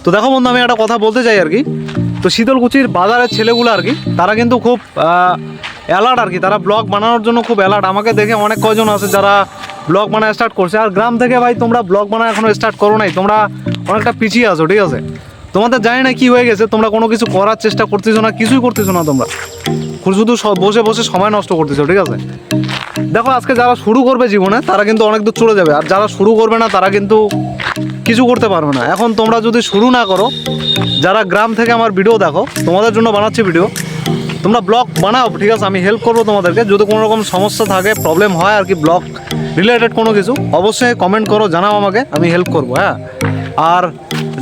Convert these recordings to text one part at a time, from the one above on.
তো দেখো বন্ধু, আমি একটা কথা বলতে চাই আর কি। তো শীতলকুচির বাজারের ছেলেগুলো আর কি, তারা কিন্তু খুব অ্যালার্ট আর কি, তারা ব্লগ বানানোর জন্য খুব অ্যালার্ট। আমাকে দেখে অনেক কয়জন আছে যারা ব্লগ বানানো স্টার্ট করছে। আর গ্রাম থেকে ভাই তোমরা ব্লগ বানানো এখনও স্টার্ট করো নাই, তোমরা অনেকটা পিছিয়ে আছো, ঠিক আছে? তোমাদের জানি না কী হয়ে গেছে, তোমরা কোনো কিছু করার চেষ্টা করতেছো না, কিছুই করতেছো না, তোমরা শুধু বসে বসে সময় নষ্ট করতেছো, ঠিক আছে? দেখো, আজকে যারা শুরু করবে জীবনে তারা কিন্তু অনেক দূর চলে যাবে, আর যারা শুরু করবে না তারা কিন্তু কিছু করতে পারবে না। এখন তোমরা যদি শুরু না করো, যারা গ্রাম থেকে আমার ভিডিও দেখো, তোমাদের জন্য বানাচ্ছি ভিডিও, তোমরা ব্লগ বানাও, ঠিক আছে? আমি হেল্প করবো তোমাদেরকে। যদি কোনো রকম সমস্যা থাকে, প্রবলেম হয় আর কি ব্লগ রিলেটেড কোনো কিছু, অবশ্যই কমেন্ট করো, জানাও আমাকে, আমি হেল্প করবো, হ্যাঁ? আর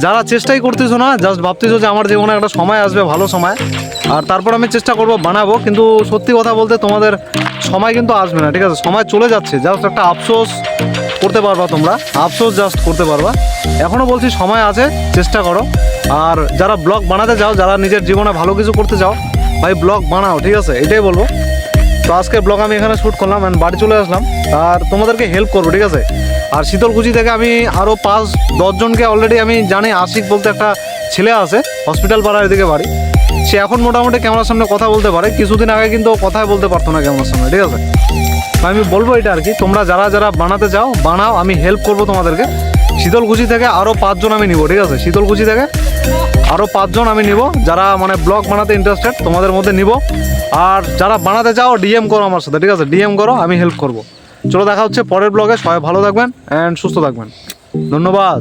যারা চেষ্টাই করতেছো না, জাস্ট ভাবতেছো যে আমার জীবনে একটা সময় আসবে, ভালো সময়, আর তারপর আমি চেষ্টা করবো বানাবো, কিন্তু সত্যি কথা বলতে তোমাদের সময় কিন্তু আসবে না, ঠিক আছে? সময় চলে যাচ্ছে, জাস্ট একটা আফসোস করতে পারবা, তোমরা আফসোস জাস্ট করতে পারবা। এখনও বলছি সময় আছে, চেষ্টা করো। আর যারা ব্লগ বানাতে চাও, যারা নিজের জীবনে ভালো কিছু করতে চাও, ভাই ব্লগ বানাও, ঠিক আছে? এটাই বলবো। তো আজকে ব্লগ আমি এখানে শ্যুট করলাম অ্যান্ড বাড়ি চলে আসলাম, আর তোমাদেরকে হেল্প করবো, ঠিক আছে? আর শীতলকুচি থেকে আমি আরও 5-10 জনকে অলরেডি আমি জানি। আশিক বলতে একটা ছেলে আছে, হসপিটাল পাড়ার এদিকে বাড়ি, সে এখন মোটামুটি ক্যামেরার সামনে কথা বলতে পারে। কিছুদিন আগে কিন্তু কথাই বলতে পারতো না ক্যামেরার সামনে, ঠিক আছে? তো আমি বলবো এটা আর কি, তোমরা যারা যারা বানাতে চাও বানাও, আমি হেল্প করবো তোমাদেরকে। শীতলকুচি থেকে আরও 5 জন আমি নিব, ঠিক আছে? শীতলকুচি থেকে আরও 5 জন আমি নিব, যারা মানে ব্লগ বানাতে ইন্টারেস্টেড, তোমাদের মধ্যে নিব। আর যারা বানাতে চাও ডিএম করো আমার সাথে, ঠিক আছে? ডিএম করো, আমি হেল্প করবো। চলো দেখা হচ্ছে পরের ব্লগে। সবাই ভালো থাকবেন অ্যান্ড সুস্থ থাকবেন। ধন্যবাদ।